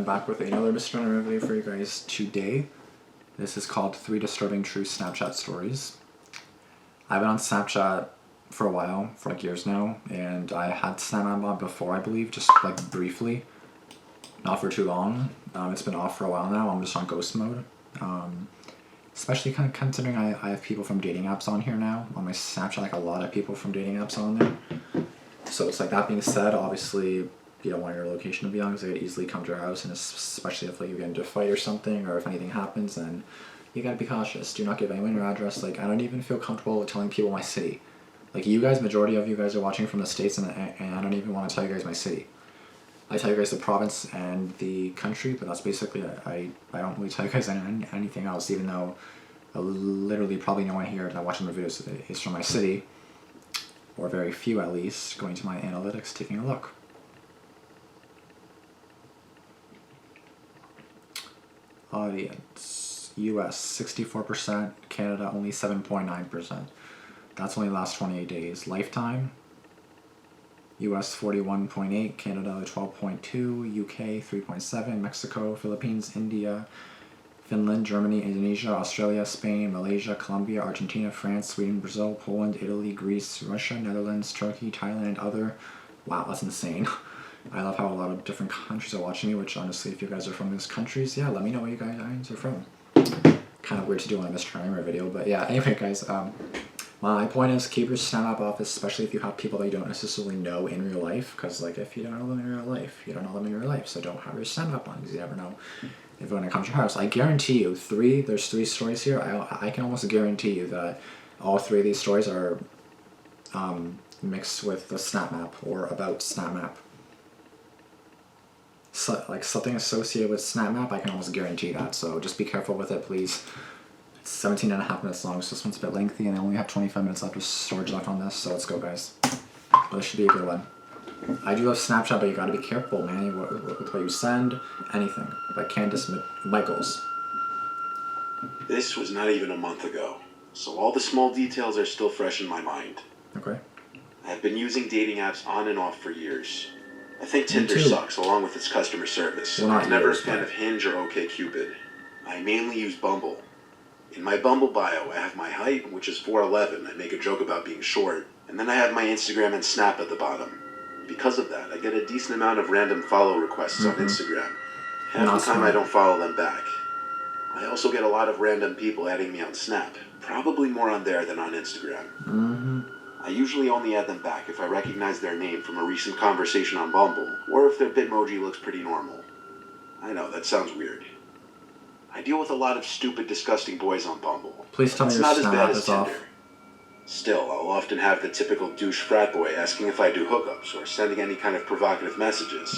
back with another Mr. video for you guys today. This is called 3 Disturbing True Snapchat Stories. I've been on Snapchat for a while, for like years now, and I had Snapchat on before, I believe, just like briefly. Not for too long. It's been off for a while now. I'm just on ghost mode. Especially kind of considering I have people from dating apps on here now. On my Snapchat, like a lot of people from dating apps on there. So it's like, that being said, obviously you don't want your location to be on because they could easily come to your house, and especially if like you get into a fight or something, or if anything happens, then you gotta be cautious. Do not give anyone your address. Like, I don't even feel comfortable telling people my city. Like, you guys, majority of you guys are watching from the States, and I don't even want to tell you guys my city. I tell you guys the province and the country, but that's basically it. I don't really tell you guys anything else, even though literally probably no one here that watching my videos is from my city, or very few at least, going to my analytics, taking a look. Audience, US 64%, Canada only 7.9%. That's only the last 28 days. Lifetime, US 41.8, Canada 12.2, UK 3.7, Mexico, Philippines, India, Finland, Germany, Indonesia, Australia, Spain, Malaysia, Colombia, Argentina, France, Sweden, Brazil, Poland, Italy, Greece, Russia, Netherlands, Turkey, Thailand, and other. Wow, that's insane. I love how a lot of different countries are watching me, which honestly, if you guys are from those countries, yeah, let me know where you guys are from. Kind of weird to do on a Mr. Timer video, but yeah, anyway guys, my point is, keep your Snap off, especially if you have people that you don't necessarily know in real life, because like, if you don't know them in real life, you don't know them in real life, so don't have your Snap on, because you never know if when it comes to your house. I guarantee you, there's 3 stories here, I can almost guarantee you that all 3 of these stories are mixed with the Snap map, or about Snap map. So, like something associated with Snap map, I can almost guarantee that, so just be careful with it, please. It's 17 and a half minutes long, so this one's a bit lengthy, and I only have 25 minutes left of storage left on this, so let's go guys. But this should be a good one. I do love Snapchat, but you gotta be careful, man, with what you send, anything. Like Candace Michaels. This was not even a month ago, so all the small details are still fresh in my mind. Okay. I've been using dating apps on and off for years. I think Tinder sucks, along with its customer service. Well, I'm never a fan of Hinge or OkCupid. I mainly use Bumble. In my Bumble bio, I have my height, which is 4'11". I make a joke about being short. And then I have my Instagram and Snap at the bottom. Because of that, I get a decent amount of random follow requests on Instagram. Half the time I don't follow them back. I also get a lot of random people adding me on Snap. Probably more on there than on Instagram. I usually only add them back if I recognize their name from a recent conversation on Bumble, or if their Bitmoji looks pretty normal. I know, that sounds weird. I deal with a lot of stupid, disgusting boys on Bumble. Please tell me your Snap is off. Still, I'll often have the typical douche frat boy asking if I do hookups, or sending any kind of provocative messages.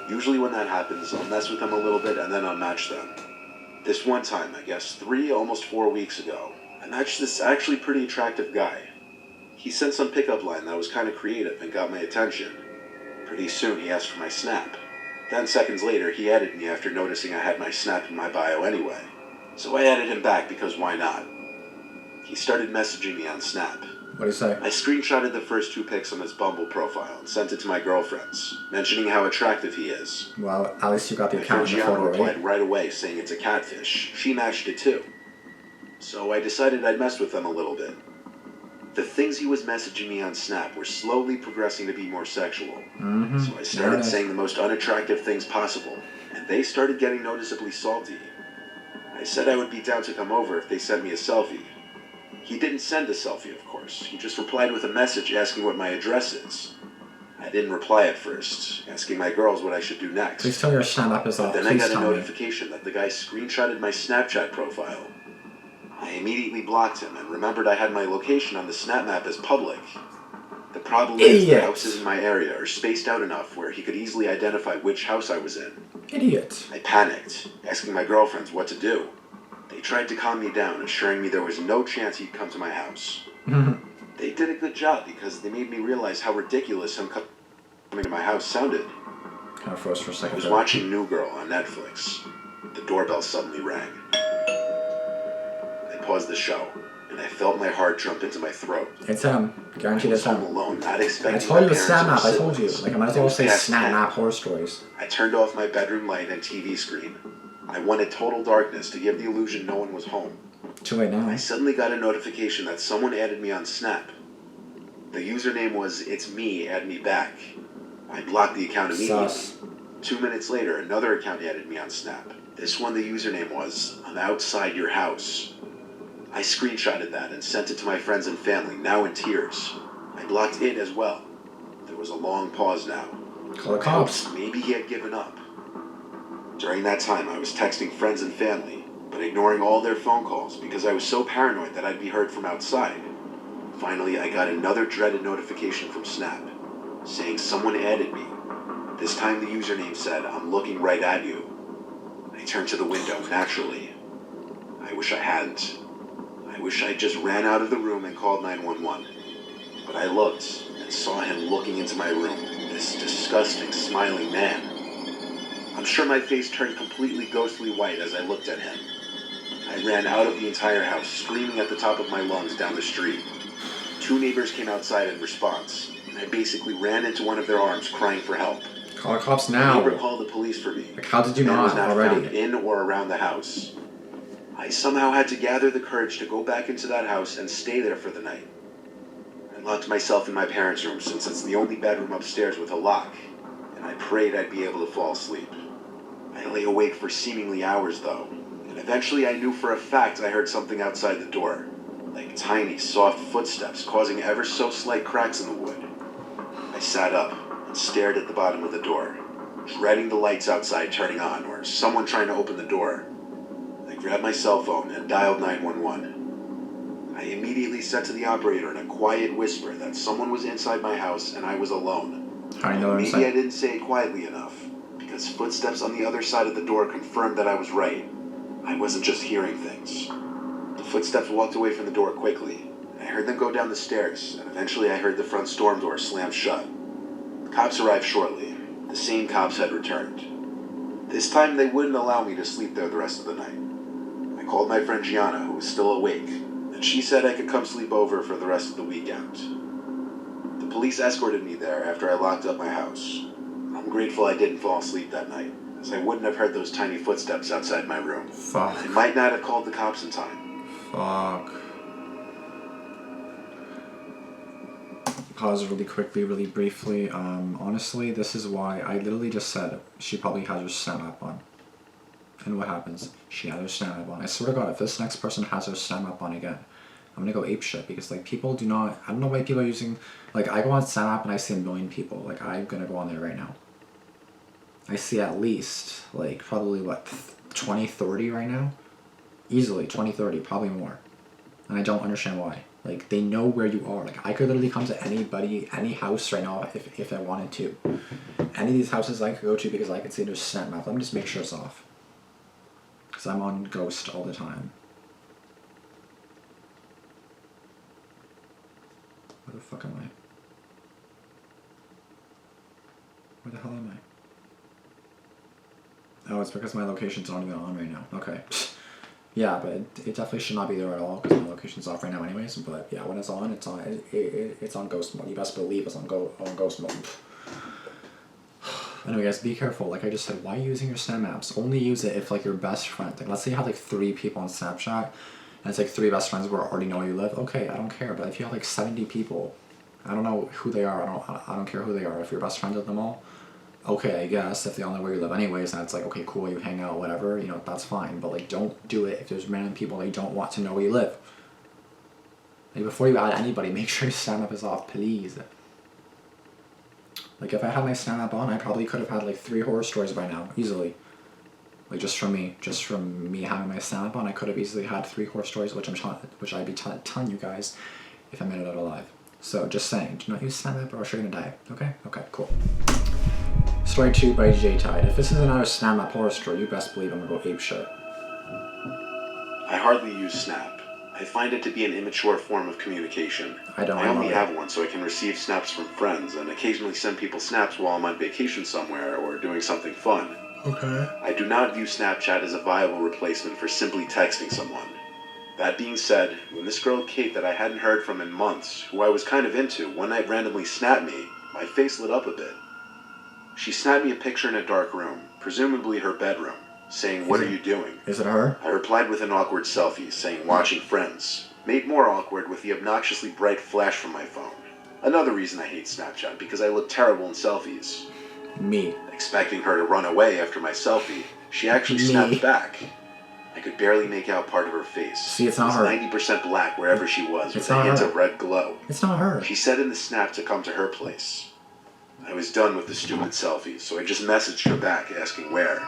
Usually when that happens, I'll mess with them a little bit and then unmatch them. This one time, I guess 3, almost 4 weeks ago, I matched this actually pretty attractive guy. He sent some pickup line that was kind of creative and got my attention. Pretty soon he asked for my Snap. Then seconds later he added me after noticing I had my Snap in my bio anyway. So I added him back because why not? He started messaging me on Snap. What do you say? I screenshotted the first 2 pics on his Bumble profile and sent it to my girlfriends, mentioning how attractive he is. Well, at least you got the My account friend in the photo, replied right away saying it's a catfish. She matched it too. So I decided I'd mess with them a little bit. The things he was messaging me on Snap were slowly progressing to be more sexual. So I started saying the most unattractive things possible, and they started getting noticeably salty. I said I would be down to come over if they sent me a selfie. He didn't send a selfie, of course. He just replied with a message asking what my address is. I didn't reply at first, asking my girls what I should do next. Please tell me your Snap is off. Then I got a notification that the guy screenshotted my Snapchat profile. I immediately blocked him and remembered I had my location on the Snap map as public. The problem is the houses in my area are spaced out enough where he could easily identify which house I was in. Idiot. I panicked, asking my girlfriends what to do. They tried to calm me down, assuring me there was no chance he'd come to my house. They did a good job because they made me realize how ridiculous him coming to my house sounded. Kind of froze for a second. I was watching New Girl on Netflix. The doorbell suddenly rang. I paused the show and I felt my heart jump into my throat. It's him. Guaranteed I it's was home him. alone, not expecting I told you my it's parents or Snap Map. I told you. siblings. Like, I might as It well was say past Snap 10. Map horror stories. I turned off my bedroom light and TV screen. I wanted total darkness to give the illusion no one was home. Too late now. I suddenly got a notification that someone added me on Snap. The username was "It's me, add me back." I blocked the account immediately. Sus. 2 minutes later, another account added me on Snap. This one, the username was "I'm outside your house." I screenshotted that and sent it to my friends and family, now in tears. I blocked it as well. There was a long pause now. Call the cops. Maybe he had given up. During that time, I was texting friends and family, but ignoring all their phone calls because I was so paranoid that I'd be heard from outside. Finally, I got another dreaded notification from Snap, saying someone added me. This time the username said, "I'm looking right at you." I turned to the window, naturally. I wish I hadn't. I wish I just ran out of the room and called 911. But I looked and saw him looking into my room, this disgusting, smiling man. I'm sure my face turned completely ghostly white as I looked at him. I ran out of the entire house, screaming at the top of my lungs down the street. 2 neighbors came outside in response, and I basically ran into one of their arms crying for help. Call the cops The now. neighbor called the police for me. Like, how did you The man not was not already? found in or around the house. I somehow had to gather the courage to go back into that house and stay there for the night. I locked myself in my parents' room since it's the only bedroom upstairs with a lock, and I prayed I'd be able to fall asleep. I lay awake for seemingly hours though, and eventually I knew for a fact I heard something outside the door, like tiny, soft footsteps causing ever so slight cracks in the wood. I sat up and stared at the bottom of the door, dreading the lights outside turning on or someone trying to open the door. I grabbed my cell phone and dialed 911. I immediately said to the operator in a quiet whisper that someone was inside my house and I was alone. How do you know they're Maybe inside? I didn't say it quietly enough, because footsteps on the other side of the door confirmed that I was right. I wasn't just hearing things. The footsteps walked away from the door quickly. I heard them go down the stairs, and eventually I heard the front storm door slam shut. The cops arrived shortly. The same cops had returned. This time they wouldn't allow me to sleep there the rest of the night. I called my friend Gianna, who was still awake, and she said I could come sleep over for the rest of the weekend. The police escorted me there after I locked up my house. I'm grateful I didn't fall asleep that night, as I wouldn't have heard those tiny footsteps outside my room. Fuck. I might not have called the cops in time. Fuck. Pause really quickly, really briefly. Honestly, this is why I literally just said she probably has her Snap Map on. And what happens? She has her Snap Map on. I swear to God, if this next person has her Snap Map on again, I'm gonna go apeshit because like people do not. I don't know why people are using. Like I go on Snap Map and I see 1 million people. Like I'm gonna go on there right now. I see at least like probably what 20, 30 right now. Easily 20, 30, probably more. And I don't understand why. Like they know where you are. Like I could literally come to anybody, any house right now if I wanted to. Any of these houses I could go to because I could see their Snap Map. Let me just make sure it's off. Because I'm on Ghost all the time. Where the fuck am I? Where the hell am I? Oh, it's because my location's not even on right now. Okay. Yeah, but it definitely should not be there at all because my location's off right now anyways. But yeah, when it's on, it's on. It's on ghost mode. You best believe it's on ghost mode. Anyway, guys, be careful. Like I just said, why are you using your Snap Maps? Only use it if like your best friend. Like let's say you have like 3 people on Snapchat, and it's like 3 best friends who already know where you live. Okay, I don't care. But if you have like 70 people, I don't know who they are. I don't care who they are. If you're best friends with them all, okay, I guess if they all know where you live anyways, and it's like okay, cool, you hang out, whatever. You know, that's fine. But like, don't do it if there's random people that you don't want to know where you live. Like before you add anybody, make sure your Snap Map is off, please. Like if I had my Snap Map on, I probably could have had like 3 horror stories by now, easily. Like just from me having my Snap Map on, I could have easily had 3 horror stories, which I'd be telling you guys if I made it out alive. So just saying, do not use Snap Map or else you're gonna die. Okay? Okay, cool. Story 2 by J Tide. If this is another Snap Map horror story, you best believe I'm gonna go apeshit. I hardly use Snap. I find it to be an immature form of communication. I only know have one so I can receive snaps from friends and occasionally send people snaps while I'm on vacation somewhere or doing something fun. Okay. I do not view Snapchat as a viable replacement for simply texting someone. That being said, when this girl Kate that I hadn't heard from in months, who I was kind of into, one night randomly snapped me, my face lit up a bit. She snapped me a picture in a dark room, presumably her bedroom, saying, "What are you doing?" Is it her? I replied with an awkward selfie, saying, "Watching Friends," made more awkward with the obnoxiously bright flash from my phone. Another reason I hate Snapchat, because I look terrible in selfies. Me. Expecting her to run away after my selfie, she actually snapped back. I could barely make out part of her face. See, it's not her. 90% black wherever she was, It's with a not hint her. of red glow. It's not her. She said in the snap to come to her place. I was done with the stupid selfies, so I just messaged her back asking where.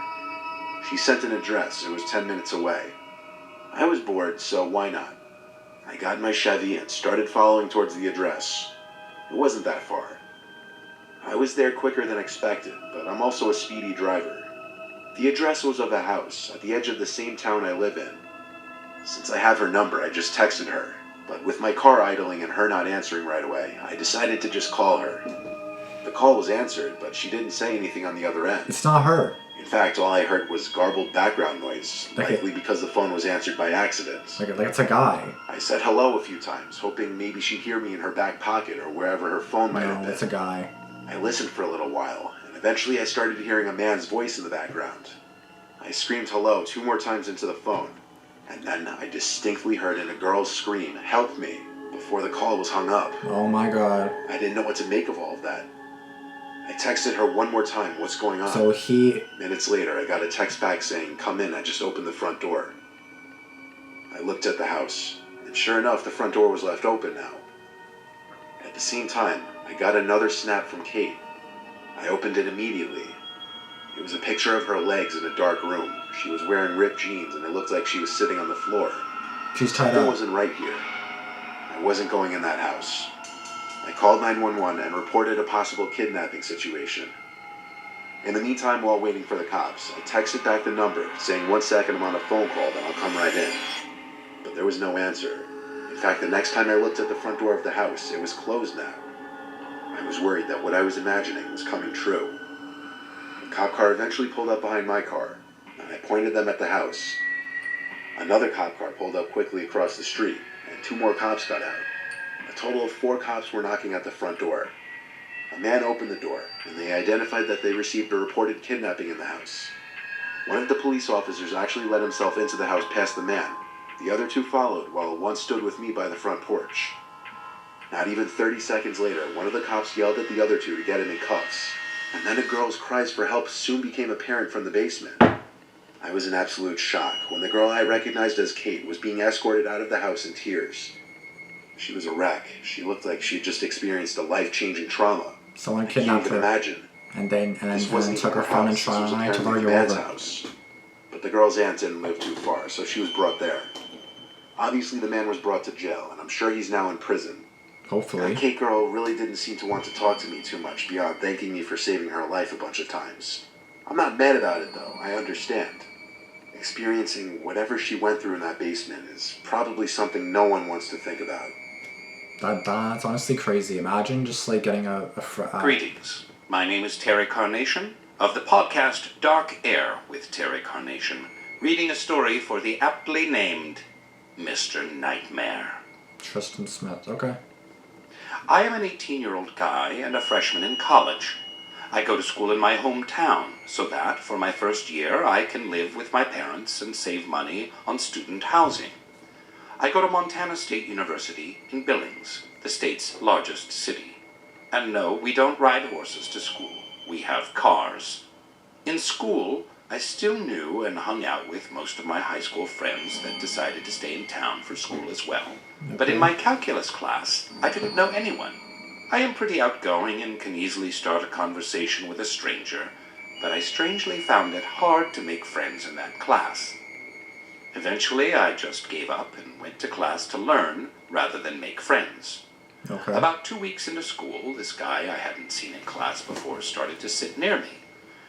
She sent an address. It was 10 minutes away. I was bored, so why not? I got in my Chevy and started following towards the address. It wasn't that far. I was there quicker than expected, but I'm also a speedy driver. The address was of a house at the edge of the same town I live in. Since I have her number, I just texted her, but with my car idling and her not answering right away, I decided to just call her. The call was answered, but she didn't say anything on the other end. It's not her. In fact, all I heard was garbled background noise, likely because the phone was answered by accident. Like it's a guy. I said hello a few times, hoping maybe she'd hear me in her back pocket or wherever her phone might have No, been. it's a guy. I listened for a little while, and eventually I started hearing a man's voice in the background. I screamed hello 2 more times into the phone, and then I distinctly heard in a girl's scream, "Help me," before the call was hung up. Oh my god. I didn't know what to make of all of that. I texted her 1 more time, "What's going on?" So he... Minutes later, I got a text back saying, "Come in, I just opened the front door." I looked at the house, and sure enough, the front door was left open now. At the same time, I got another snap from Kate. I opened it immediately. It was a picture of her legs in a dark room. She was wearing ripped jeans, and it looked like she was sitting on the floor. She's tied Something up. wasn't right here. I wasn't going in that house. I called 911 and reported a possible kidnapping situation. In the meantime, while waiting for the cops, I texted back the number, saying 1 second I'm on a phone call, then I'll come right in. But there was no answer. In fact, the next time I looked at the front door of the house, it was closed now. I was worried that what I was imagining was coming true. A cop car eventually pulled up behind my car, and I pointed them at the house. Another cop car pulled up quickly across the street, and 2 more cops got out. A total of 4 cops were knocking at the front door. A man opened the door, and they identified that they received a reported kidnapping in the house. One of the police officers actually let himself into the house past the man. The other 2 followed, while one stood with me by the front porch. Not even 30 seconds later, one of the cops yelled at the other 2 to get him in cuffs, and then a girl's cries for help soon became apparent from the basement. I was in absolute shock when the girl I recognized as Kate was being escorted out of the house in tears. She was a wreck. She looked like she had just experienced a life-changing trauma. Someone I can't kidnapped even her. imagine. And then This wasn't took even her phone and house. This was tried to apparently lure the you man's over. house. But the girl's aunt didn't live too far, so she was brought there. Obviously, the man was brought to jail, and I'm sure he's now in prison. Hopefully. That Kate girl really didn't seem to want to talk to me too much beyond thanking me for saving her life a bunch of times. I'm not mad about it, though. I understand. Experiencing whatever she went through in that basement is probably something no one wants to think about. That's honestly crazy. Imagine just like getting Greetings. My name is Terry Carnation of the podcast Dark Air with Terry Carnation, reading a story for the aptly named Mr. Nightmare. Tristan Smith. Okay. I am an 18-year-old guy and a freshman in college. I go to school in my hometown so that, for my first year, I can live with my parents and save money on student housing. I go to Montana State University in Billings, the state's largest city. And no, we don't ride horses to school. We have cars. In school, I still knew and hung out with most of my high school friends that decided to stay in town for school as well. But in my calculus class, I didn't know anyone. I am pretty outgoing and can easily start a conversation with a stranger, but I strangely found it hard to make friends in that class. Eventually, I just gave up and went to class to learn rather than make friends. Okay. About 2 weeks into school, this guy I hadn't seen in class before started to sit near me.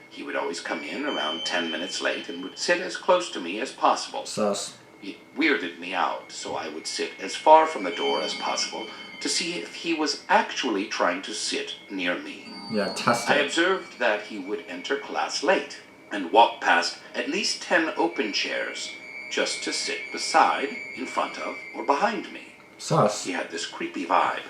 He would always come in around 10 minutes late and would sit as close to me as possible. Sus. It weirded me out, so I would sit as far from the door as possible to see if he was actually trying to sit near me. Yeah, test I it. observed that he would enter class late and walk past at least 10 open chairs just to sit beside, in front of, or behind me. Sus. He had this creepy vibe.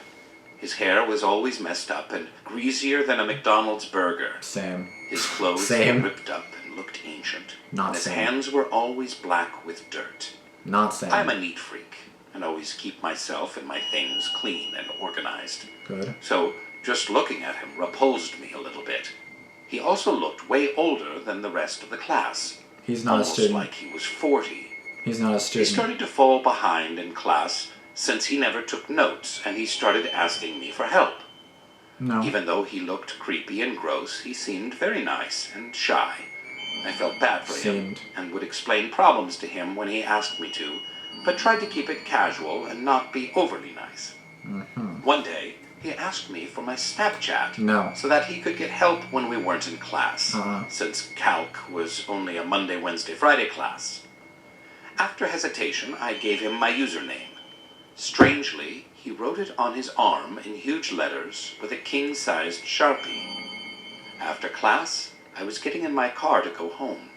His hair was always messed up and greasier than a McDonald's burger. Same. His clothes Same. were ripped up and looked ancient. Not and his same. hands were always black with dirt. Not same. I'm a neat freak and always keep myself and my things clean and organized. Good. So just looking at him repulsed me a little bit. He also looked way older than the rest of the class. He's not Almost a student. like he was 40. He's not a He student. started to fall behind in class since he never took notes, and he started asking me for help. No. Even though he looked creepy and gross, he seemed very nice and shy. I felt bad for him and would explain problems to him when he asked me to, but tried to keep it casual and not be overly nice. One day, he asked me for my Snapchat No. so that he could get help when we weren't in class, Uh-huh. since calc was only a Monday, Wednesday, Friday class. After hesitation, I gave him my username. Strangely, he wrote it on his arm in huge letters with a king-sized Sharpie. After class, I was getting in my car to go home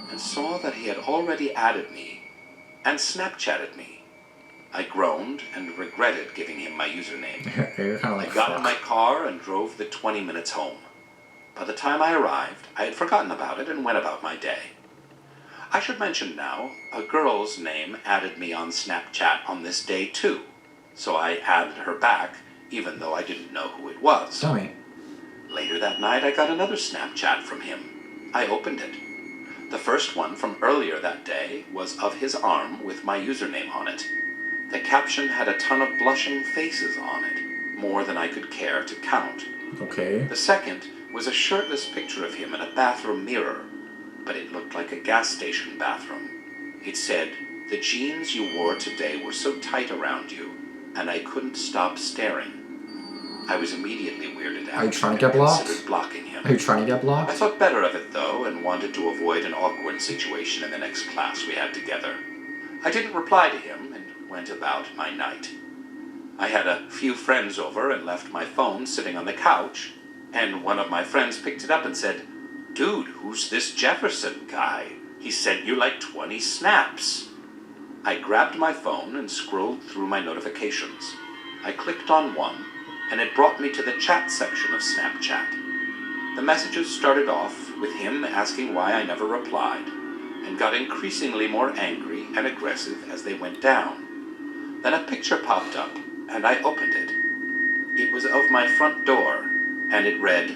and saw that he had already added me and Snapchatted me. I groaned and regretted giving him my username. You're kind of I like, got in my fuck. car and drove the 20 minutes home. By the time I arrived, I had forgotten about it and went about my day. I should mention now, a girl's name added me on Snapchat on this day too, so I added her back, even though I didn't know who it was. Dummy. Later that night, I got another Snapchat from him. I opened it. The first one from earlier that day was of his arm with my username on it. The caption had a ton of blushing faces on it, more than I could care to count. Okay. The second was a shirtless picture of him in a bathroom mirror, but it looked like a gas station bathroom. It said, "The jeans you wore today were so tight around you, and I couldn't stop staring." I was immediately weirded out. Are you trying to and get blocked? considered blocking him. Are you trying to get I blocked? thought better of it, though, and wanted to avoid an awkward situation in the next class we had together. I didn't reply to him and went about my night. I had a few friends over and left my phone sitting on the couch, and one of my friends picked it up and said, "Dude, who's this Jefferson guy? He sent you like 20 snaps." I grabbed my phone and scrolled through my notifications. I clicked on one, and it brought me to the chat section of Snapchat. The messages started off with him asking why I never replied, and got increasingly more angry and aggressive as they went down. Then a picture popped up, and I opened it. It was of my front door, and it read,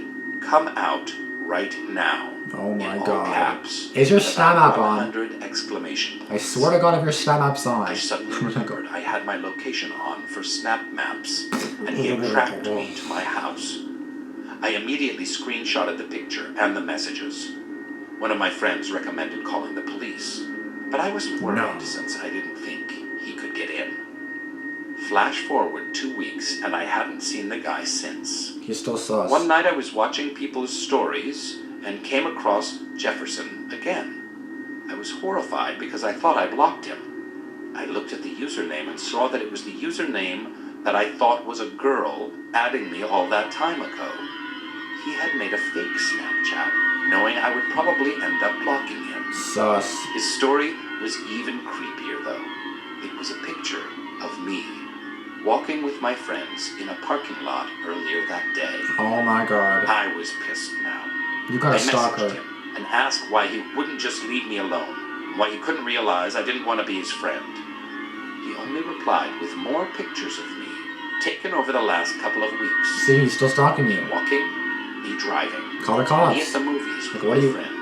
"Come out right now." Oh my in all god. caps. Is your with Snap about app on? 100 exclamation I points. swear to god if your Snap app's on. I suddenly remembered I had my location on for Snap Maps, and he had tracked me to my house. I immediately screenshotted the picture and the messages. One of my friends recommended calling the police, but I wasn't worried No. since I didn't think he could get in. Flash forward 2 weeks, and I hadn't seen the guy since. He's still sus. One night I was watching people's stories and came across Jefferson again. I was horrified because I thought I blocked him. I looked at the username and saw that it was the username that I thought was a girl adding me all that time ago. He had made a fake Snapchat, knowing I would probably end up blocking him. Sus. His story was even creepier, though. It was a picture of me walking with my friends in a parking lot earlier that day. Oh my god. I was pissed now. You gotta I stalk messaged her. him and asked why he wouldn't just leave me alone, why he couldn't realize I didn't want to be his friend. He only replied with more pictures of me, taken over the last couple of weeks. See, he's still stalking you. Walking, me driving. Call the Me cops. at the movies with Like, what my do you- friends.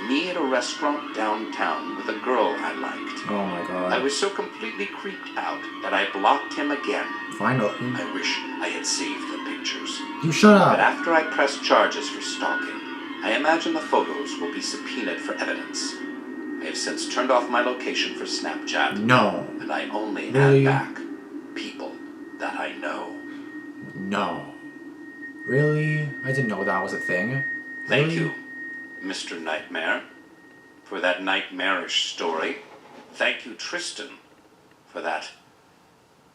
Me at a restaurant downtown with a girl I liked. Oh my I god. was so completely creeped out that I blocked him again. Finally. I wish I had saved the pictures. You shut But up. after I press charges for stalking, I imagine the photos will be subpoenaed for evidence. I have since turned off my location for Snapchat, No. and I only Really? add back people that I know. No. Really? I didn't know that was a thing. Thank Really? you, Mr. Nightmare, for that nightmarish story. Thank you, Tristan, for that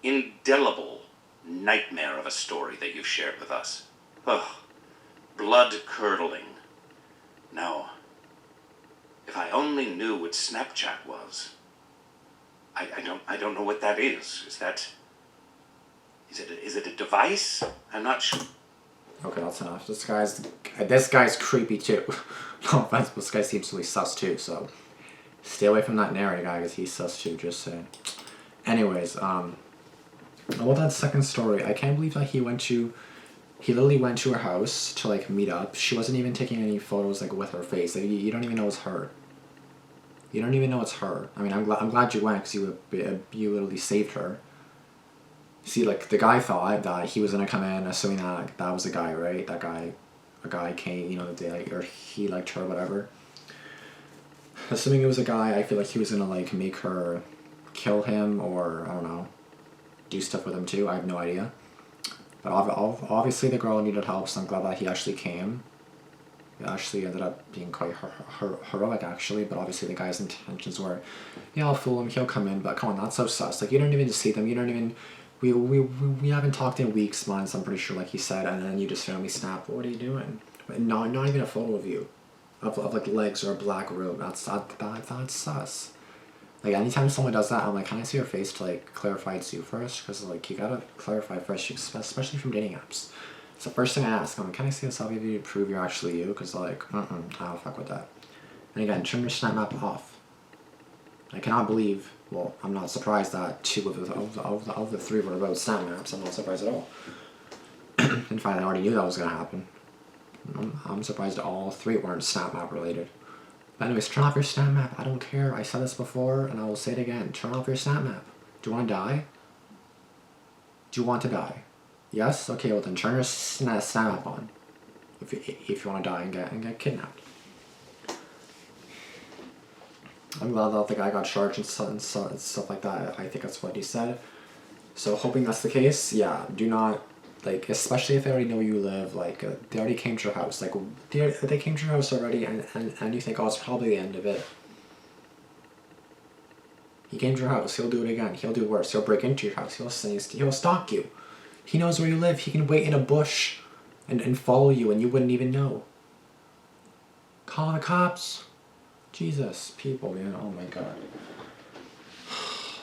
indelible nightmare of a story that you've shared with us. Ugh, blood-curdling. Now, If I only knew what Snapchat was. I don't know what that is. Is it a device? I'm not sure. Okay, that's enough. This guy's creepy too. No offense, but this guy seems really sus too, so stay away from that narrator guy because he's sus too, just saying. Anyways, about that second story, I can't believe that he literally went to her house to like meet up. She wasn't even taking any photos like with her face. Like, you don't even know it's her. You don't even know it's her. I mean, I'm glad you went because you literally saved her. See, like, the guy thought that he was gonna come in, assuming that was a guy, right? A guy came, you know, the day, or he liked her, whatever. Assuming it was a guy, I feel like he was gonna, like, make her kill him, or, I don't know, do stuff with him too, I have no idea. But obviously the girl needed help, so I'm glad that he actually came. It actually ended up being quite heroic, actually, but obviously the guy's intentions were, yeah, I'll fool him, he'll come in, but come on, that's so sus. Like, you don't even see them, you don't even... We haven't talked in weeks, months, I'm pretty sure, like he said, and then you just randomly snap. What are you doing? Not even a photo of you, of like legs or a black robe. That's sus. Like, anytime someone does that, I'm like, can I see your face to like clarify it's you first? Because like you gotta clarify first, especially from dating apps. It's the first thing I ask. I'm like, can I see a selfie of you to prove you're actually you? Because like, I don't fuck with that. And again, turn your snap map off. I cannot believe, well, I'm not surprised that two of the three were about snap maps. I'm not surprised at all. In fact, I already knew that was going to happen. I'm surprised all three weren't snap map related. But anyways, turn off your snap map. I don't care. I said this before, and I will say it again. Turn off your snap map. Do you want to die? Do you want to die? Yes? Okay, well then turn your snap map on. If you want to die and get kidnapped. I'm glad that the guy got charged and stuff like that. I think that's what he said. So hoping that's the case, yeah, do not, like, especially if they already know where you live, like, they already came to your house. Like, they came to your house already and you think, oh, it's probably the end of it. He came to your house, he'll do it again, he'll do worse, he'll break into your house, he'll stalk you. He knows where you live, he can wait in a bush and follow you and you wouldn't even know. Call the cops. Jesus, people, man, oh my god.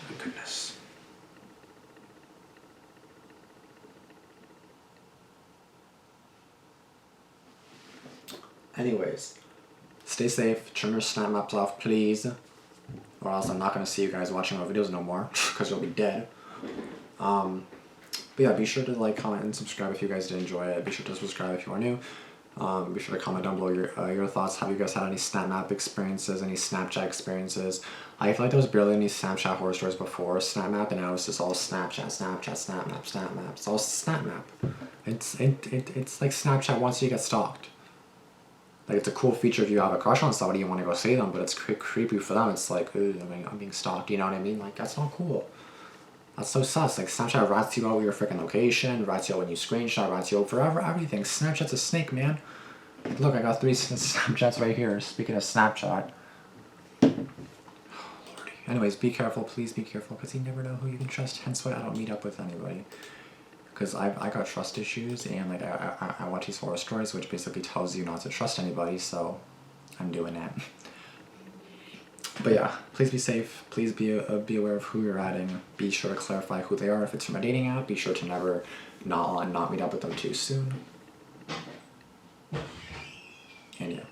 My goodness. Anyways, stay safe, turn your snap maps off, please. Or else I'm not going to see you guys watching our videos no more, because you'll be dead. But yeah, be sure to like, comment, and subscribe if you guys did enjoy it. Be sure to subscribe if you are new. Be sure to comment down below your thoughts. Have you guys had any Snap Map experiences, any Snapchat experiences? I feel like there was barely any Snapchat horror stories before Snap Map, and now it's just all Snapchat, Snap Map. It's all Snap Map. It's like Snapchat wants you to get stalked. Like, it's a cool feature if you have a crush on somebody, you want to go see them, but it's creepy for them. It's like, ooh, I'm being stalked, you know what I mean? Like, that's not cool. That's so sus. Like, Snapchat rats you out with your freaking location, rats you out when you screenshot, rats you out forever, everything. Snapchat's a snake, man. Look, I got 3 Snapchats right here. Speaking of Snapchat. Oh, Lordy. Anyways, be careful. Please be careful, because you never know who you can trust. Hence why I don't meet up with anybody. Because I got trust issues, and like I watch these horror stories, which basically tells you not to trust anybody, so I'm doing that. But yeah, please be safe. Please be aware of who you're adding. Be sure to clarify who they are. If it's from a dating app, be sure to never not meet up with them too soon. And yeah.